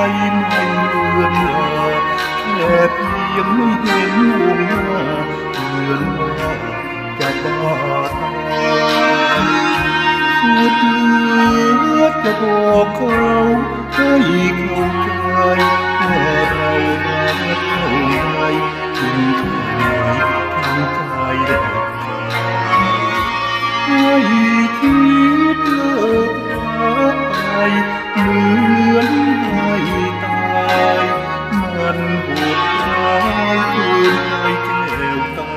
ไม่เลือนลาแค่เพียงไม่เห็นวงหน้าเหมือนว่าจะบ้าตายสุดเหลือจะบอกเขาให้เข้าใจว่าเรารักเท่าไรจึงทำทั้งกายและให้คิดเลิกรักไปเหมือนไม่ตายมันโหดร้ายเกินไปแก้วตา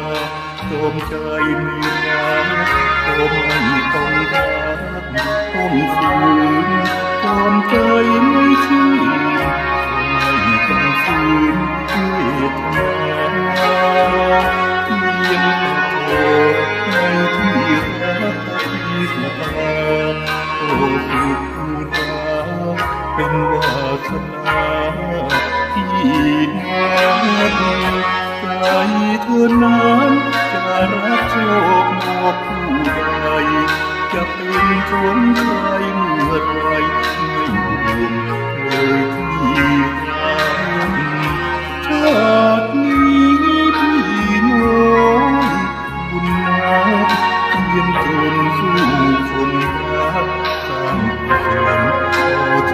จอมใจไม่รักก็ไม่ต้องรักต้องฝืนจอมใจไม่ชื่นไม่ต้องฝืนเวทนาเพียงแต่เธอในที่รักที่สบายโอ้สุขราเป็นวาสนาที่นาดีใจเธอนั้นจะรักโชคบอกผู้ใดจะเป็นของใครเมื่อไรไม่ห่วงเลยที่รักชาตินี้พี่น้องบุญนับเพียงจนสู้คนรักสร้างความพอใจ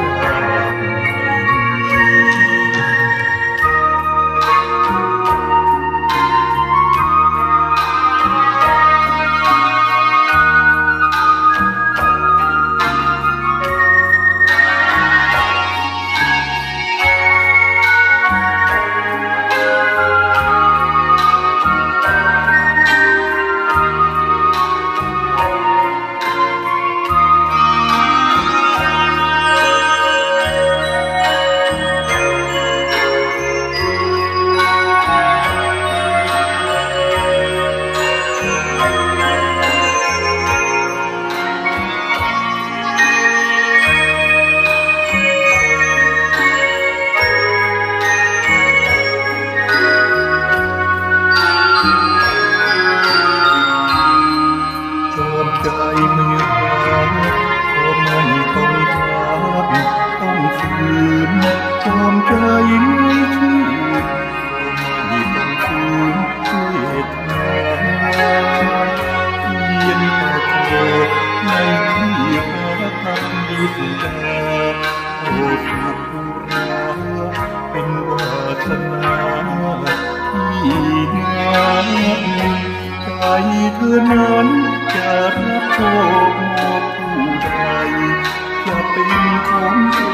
ใจไม่รักก็ไม่ต้องรักต้องฝืนจอมใจไม่ชื่นก็ไม่ต้องฝืนเวทนาเพียงแต่เธอในที่รักทำดีสุดาโอ้สุขราเป็นวาสนาที่งามใจเธอนั้นจะรับโชคมอบผู้ใดจะเป็นของใคร